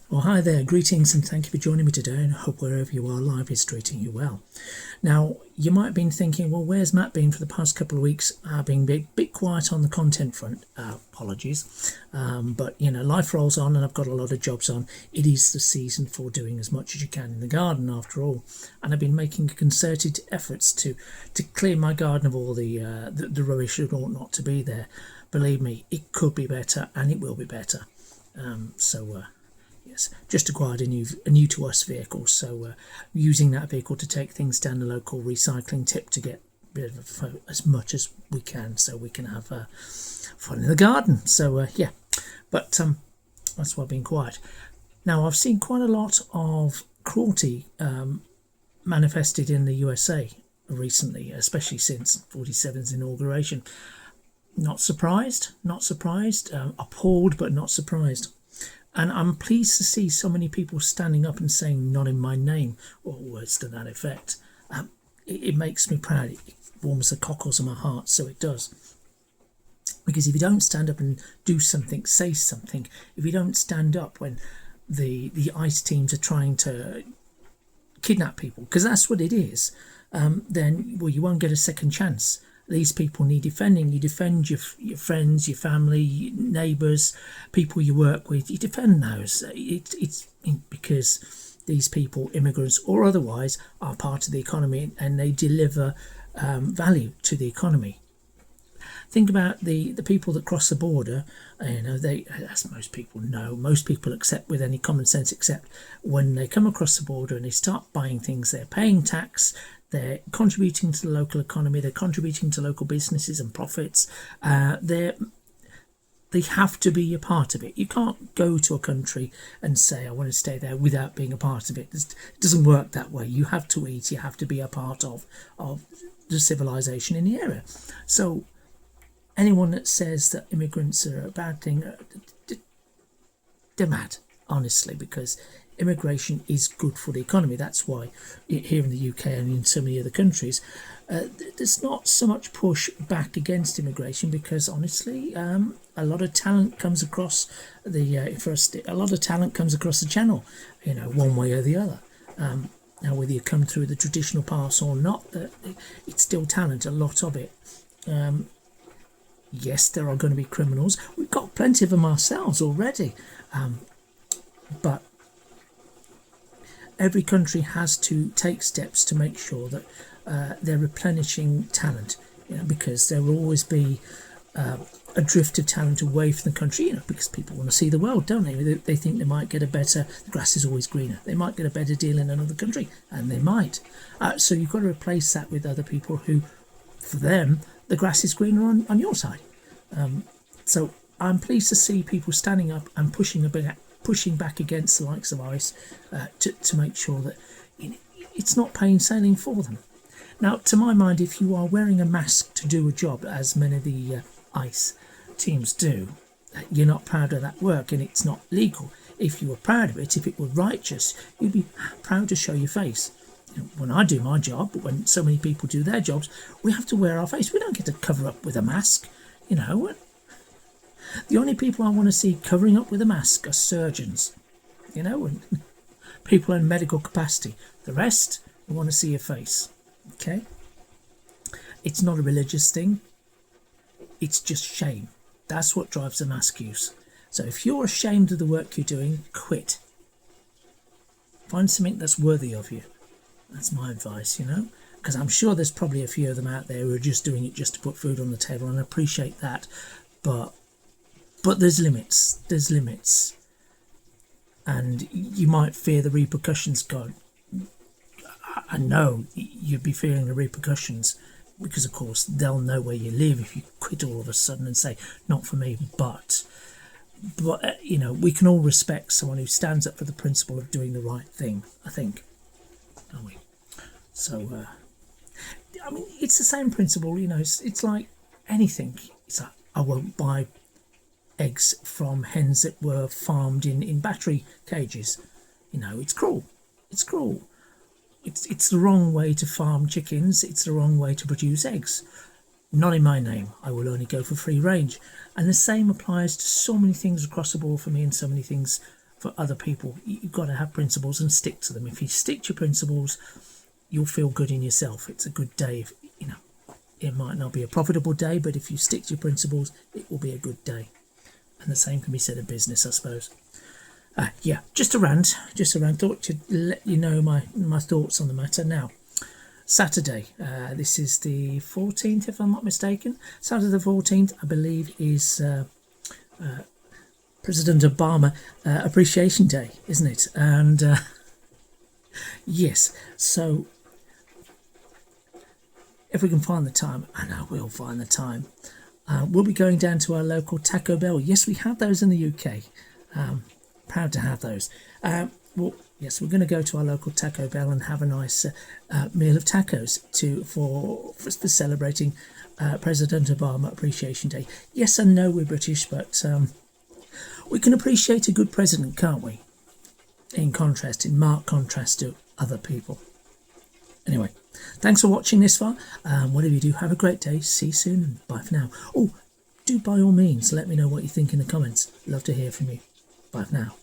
Well, hi there, greetings, and thank you for joining me today. And I hope wherever you are, life is treating you well. Now, you might have been thinking, well, where's Matt been for the past couple of weeks? I've been a bit quiet on the content front. Apologies. But, life rolls on and I've got a lot of jobs on. It is the season for doing as much as you can in the garden, after all. And I've been making concerted efforts to clear my garden of all the rubbish that ought not to be there. Believe me, it could be better and it will be better. Yes, just acquired a new to us vehicle, so using that vehicle to take things down the local recycling tip to get rid of as much as we can, so we can have fun in the garden. So but that's why I've been quiet. Now I've seen quite a lot of cruelty manifested in the USA recently, especially since 47's inauguration. Not surprised, appalled, but not surprised. And I'm pleased to see so many people standing up and saying, not in my name, or words to that effect. It makes me proud. It warms the cockles of my heart, so it does. Because if you don't stand up and do something, say something, if you don't stand up when the ICE teams are trying to kidnap people, because that's what it is, then, well, you won't get a second chance. These people need defending. You defend your friends, your family, your neighbours, people you work with. You defend those. It's because these people, immigrants or otherwise, are part of the economy and they deliver value to the economy. Think about the people that cross the border. They, as most people know, most people accept with any common sense, except when they come across the border and they start buying things, they're paying tax. They're contributing to the local economy. They're contributing to local businesses and profits. They have to be a part of it. You can't go to a country and say, I want to stay there without being a part of it. It doesn't work that way. You have to eat. You have to be a part of the civilization in the area. So anyone that says that immigrants are a bad thing, they're mad, honestly, because immigration is good for the economy. That's why here in the UK and in so many other countries, there's not so much push back against immigration because honestly, a lot of talent comes across a lot of talent comes across the channel, one way or the other. Now, whether you come through the traditional paths or not, it's still talent, a lot of it. Yes, there are going to be criminals. We've got plenty of them ourselves already, but every country has to take steps to make sure that they're replenishing talent, because there will always be a drift of talent away from the country, because people want to see the world, don't they? They think they might get the grass is always greener. They might get a better deal in another country, and they might. So you've got to replace that with other people who, for them, the grass is greener on your side. So I'm pleased to see people standing up and pushing back against the likes of ICE to make sure that it's not plain sailing for them. Now, to my mind, if you are wearing a mask to do a job, as many of the ICE teams do, you're not proud of that work and it's not legal. If you were proud of it, if it were righteous, you'd be proud to show your face. When I do my job, when so many people do their jobs, we have to wear our face. We don't get to cover up with a mask. The only people I want to see covering up with a mask are surgeons, and people in medical capacity. The rest, I want to see your face, okay? It's not a religious thing. It's just shame. That's what drives the mask use. So if you're ashamed of the work you're doing, quit. Find something that's worthy of you. That's my advice, because I'm sure there's probably a few of them out there who are just doing it just to put food on the table, and I appreciate that. But there's limits. And you might fear the repercussions, God. I know you'd be fearing the repercussions because, of course, they'll know where you live if you quit all of a sudden and say, not for me, but we can all respect someone who stands up for the principle of doing the right thing, I think. Don't we? So, it's the same principle, it's like anything. It's like, I won't buy eggs from hens that were farmed in battery cages. It's cruel. It's the wrong way to farm chickens. It's the wrong way to produce eggs. Not in my name. I will only go for free range. And the same applies to so many things across the board for me and so many things for other people. You've got to have principles and stick to them. If you stick to your principles, you'll feel good in yourself. It's a good day. If, you know, it might not be a profitable day, but if you stick to your principles, it will be a good day. And the same can be said of business, I suppose. Yeah, just a rant. Thought to let you know my thoughts on the matter. Now, Saturday, this is the 14th, if I'm not mistaken. Saturday the 14th, I believe, is President Obama Appreciation Day, isn't it? And yes, so if we can find the time, and I will find the time, we'll be going down to our local Taco Bell. Yes, we have those in the UK. Proud to have those. Well, yes, we're going to go to our local Taco Bell and have a nice meal of tacos for celebrating President Obama Appreciation Day. Yes and no, we're British, but we can appreciate a good president, can't we? In marked contrast to other people. Anyway, thanks for watching this far. Whatever you do, have a great day. See you soon and bye for now. Oh, do by all means let me know what you think in the comments. Love to hear from you. Bye for now.